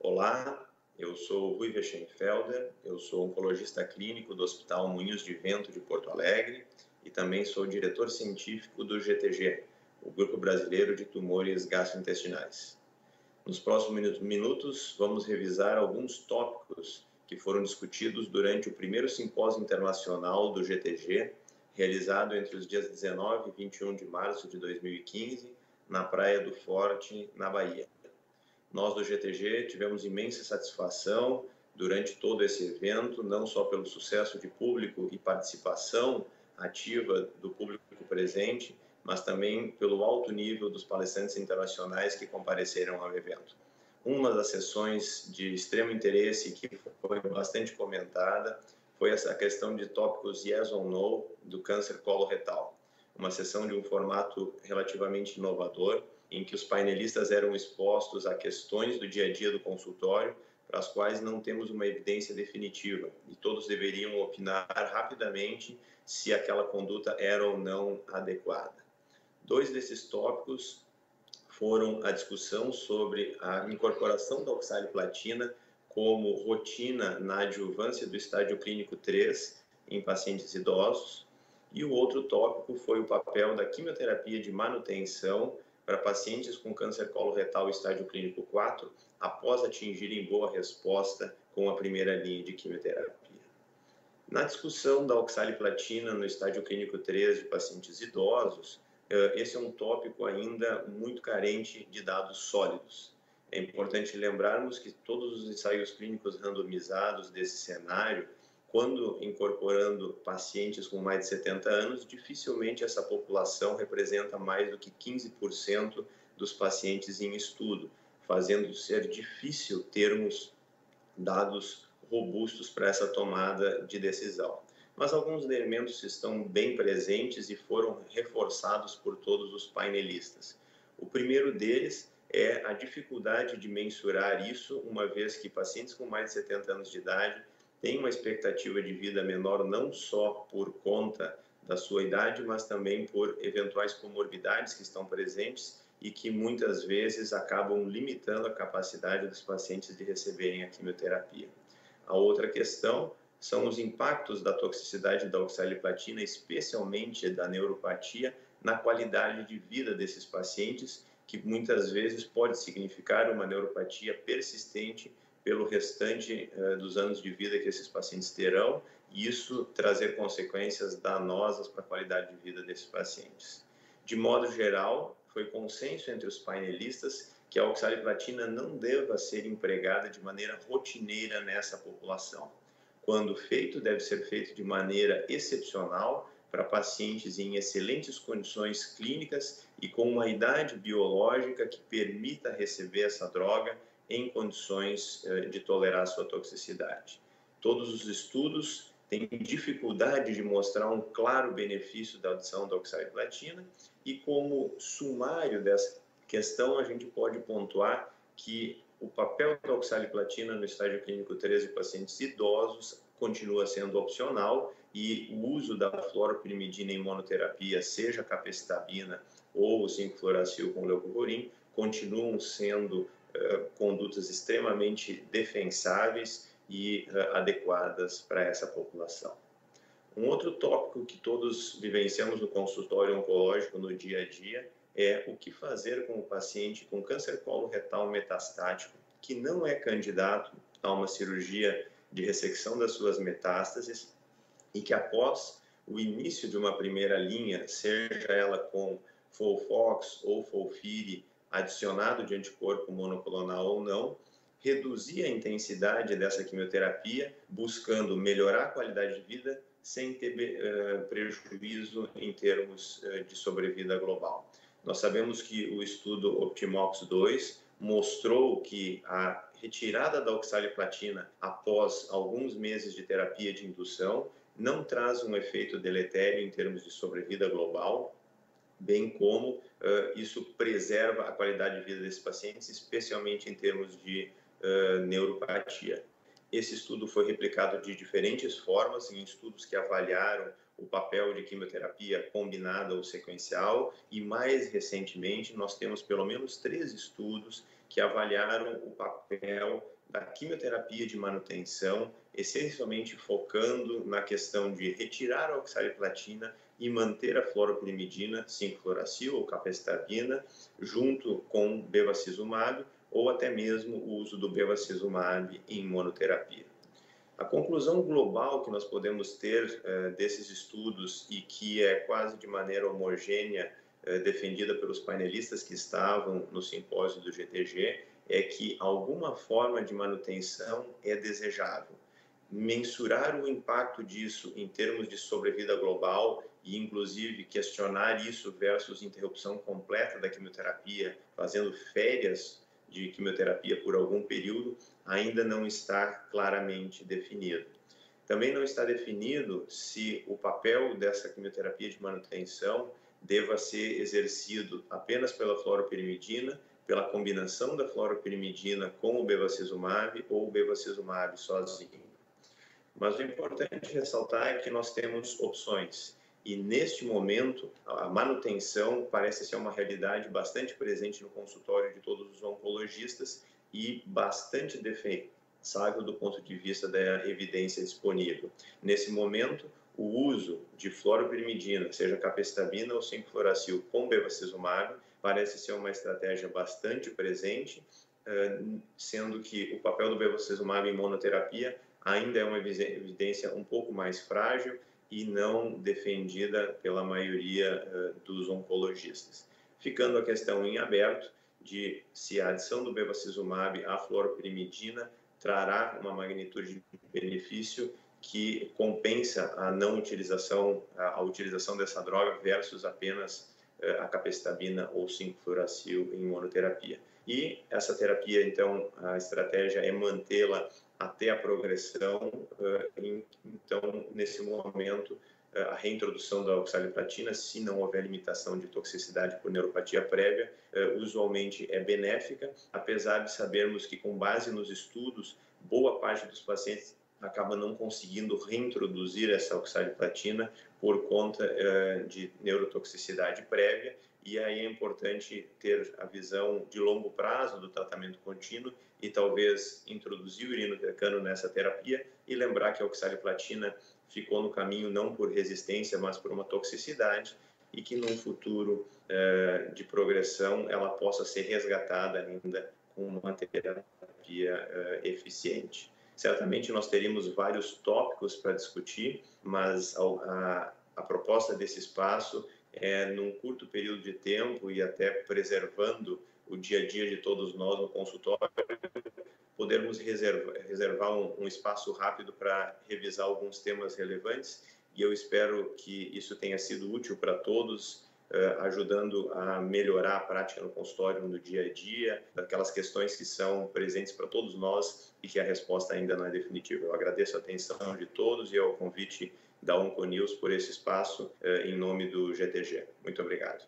Olá, eu sou Rui Weschenfelder, eu sou oncologista clínico do Hospital Moinhos de Vento de Porto Alegre e também sou diretor científico do GTG, o Grupo Brasileiro de Tumores Gastrointestinais. Nos próximos minutos, vamos revisar alguns tópicos que foram discutidos durante o primeiro simpósio internacional do GTG, realizado entre os dias 19 e 21 de março de 2015, na Praia do Forte, na Bahia. Nós do GTG tivemos imensa satisfação durante todo esse evento, não só pelo sucesso de público e participação ativa do público presente, mas também pelo alto nível dos palestrantes internacionais que compareceram ao evento. Uma das sessões de extremo interesse que foi bastante comentada foi essa questão de tópicos yes or no do câncer coloretal. Uma sessão de um formato relativamente inovador, em que os painelistas eram expostos a questões do dia a dia do consultório, para as quais não temos uma evidência definitiva, e todos deveriam opinar rapidamente se aquela conduta era ou não adequada. Dois desses tópicos foram a discussão sobre a incorporação da oxaliplatina como rotina na adjuvância do estágio clínico 3 em pacientes idosos, e o outro tópico foi o papel da quimioterapia de manutenção para pacientes com câncer coloretal estágio clínico 4, após atingirem boa resposta com a primeira linha de quimioterapia. Na discussão da oxaliplatina no estágio clínico 3 de pacientes idosos, esse é um tópico ainda muito carente de dados sólidos. É importante lembrarmos que todos os ensaios clínicos randomizados desse cenário, quando incorporando pacientes com mais de 70 anos, dificilmente essa população representa mais do que 15% dos pacientes em estudo, fazendo ser difícil termos dados robustos para essa tomada de decisão. Mas alguns elementos estão bem presentes e foram reforçados por todos os painelistas. O primeiro deles é a dificuldade de mensurar isso, uma vez que pacientes com mais de 70 anos de idade têm uma expectativa de vida menor não só por conta da sua idade, mas também por eventuais comorbidades que estão presentes e que muitas vezes acabam limitando a capacidade dos pacientes de receberem a quimioterapia. A outra questão são os impactos da toxicidade da oxaliplatina, especialmente da neuropatia, na qualidade de vida desses pacientes, que muitas vezes pode significar uma neuropatia persistente pelo restante dos anos de vida que esses pacientes terão, e isso trazer consequências danosas para a qualidade de vida desses pacientes. De modo geral, foi consenso entre os painelistas que a oxaliplatina não deva ser empregada de maneira rotineira nessa população. Quando feito, deve ser feito de maneira excepcional para pacientes em excelentes condições clínicas e com uma idade biológica que permita receber essa droga em condições de tolerar sua toxicidade. Todos os estudos têm dificuldade de mostrar um claro benefício da adição da oxaliplatina, e como sumário dessa questão, a gente pode pontuar que o papel da oxaliplatina no estágio clínico 3 de pacientes idosos continua sendo opcional, e o uso da fluoropyrimidina em monoterapia, seja capecitabina ou o 5-fluoracil com leucovorin, continuam sendo condutas extremamente defensáveis e adequadas para essa população. Um outro tópico que todos vivenciamos no consultório oncológico no dia a dia é o que fazer com o paciente com câncer coloretal metastático que não é candidato a uma cirurgia de ressecção das suas metástases e que, após o início de uma primeira linha, seja ela com FOLFOX ou FOLFIRI adicionado de anticorpo monoclonal ou não, reduzir a intensidade dessa quimioterapia, buscando melhorar a qualidade de vida sem ter prejuízo em termos de sobrevida global. Nós sabemos que o estudo Optimox 2 mostrou que a retirada da oxaliplatina após alguns meses de terapia de indução não traz um efeito deletério em termos de sobrevida global, bem como isso preserva a qualidade de vida desses pacientes, especialmente em termos de neuropatia. Esse estudo foi replicado de diferentes formas em estudos que avaliaram o papel de quimioterapia combinada ou sequencial e, mais recentemente, nós temos pelo menos 3 estudos que avaliaram o papel da quimioterapia de manutenção, essencialmente focando na questão de retirar a oxaliplatina e manter a fluoropirimidina, 5-fluoracil ou capecitabina, junto com bevacizumab, ou até mesmo o uso do bevacizumab em monoterapia. A conclusão global que nós podemos ter desses estudos e que é quase de maneira homogênea defendida pelos painelistas que estavam no simpósio do GTG é que alguma forma de manutenção é desejável. Mensurar o impacto disso em termos de sobrevida global e, inclusive, questionar isso versus interrupção completa da quimioterapia, fazendo férias de quimioterapia por algum período, ainda não está claramente definido. Também não está definido se o papel dessa quimioterapia de manutenção deva ser exercido apenas pela fluoropirimidina, pela combinação da fluoropirimidina com o bevacizumab ou o bevacizumab sozinho. Mas o importante ressaltar é que nós temos opções. E, neste momento, a manutenção parece ser uma realidade bastante presente no consultório de todos os oncologistas e bastante defensável do ponto de vista da evidência disponível. Nesse momento, o uso de fluoropirimidina, seja capecitabina ou 5-fluoracil com bevacizumab, parece ser uma estratégia bastante presente, sendo que o papel do bevacizumab em monoterapia ainda é uma evidência um pouco mais frágil e não defendida pela maioria dos oncologistas. Ficando a questão em aberto de se a adição do bevacizumab à fluoropirimidina trará uma magnitude de benefício que compensa a não utilização, a utilização dessa droga versus apenas a capecitabina ou 5-fluoracil em monoterapia. E essa terapia, então, a estratégia é mantê-la até a progressão. Então, nesse momento, a reintrodução da oxaliplatina, se não houver limitação de toxicidade por neuropatia prévia, usualmente é benéfica, apesar de sabermos que, com base nos estudos, boa parte dos pacientes acaba não conseguindo reintroduzir essa oxaliplatina por conta de neurotoxicidade prévia, e aí é importante ter a visão de longo prazo do tratamento contínuo e talvez introduzir o irinotecan nessa terapia e lembrar que a oxaliplatina ficou no caminho não por resistência, mas por uma toxicidade e que num futuro de progressão ela possa ser resgatada ainda com uma terapia eficiente. Certamente nós teríamos vários tópicos para discutir, mas a proposta desse espaço é, num curto período de tempo e até preservando o dia a dia de todos nós no consultório, podermos reservar um espaço rápido para revisar alguns temas relevantes, e eu espero que isso tenha sido útil para todos, ajudando a melhorar a prática no consultório no dia a dia, daquelas questões que são presentes para todos nós e que a resposta ainda não é definitiva. Eu agradeço a atenção de todos e ao convite da Onconews por esse espaço em nome do GTG. Muito obrigado.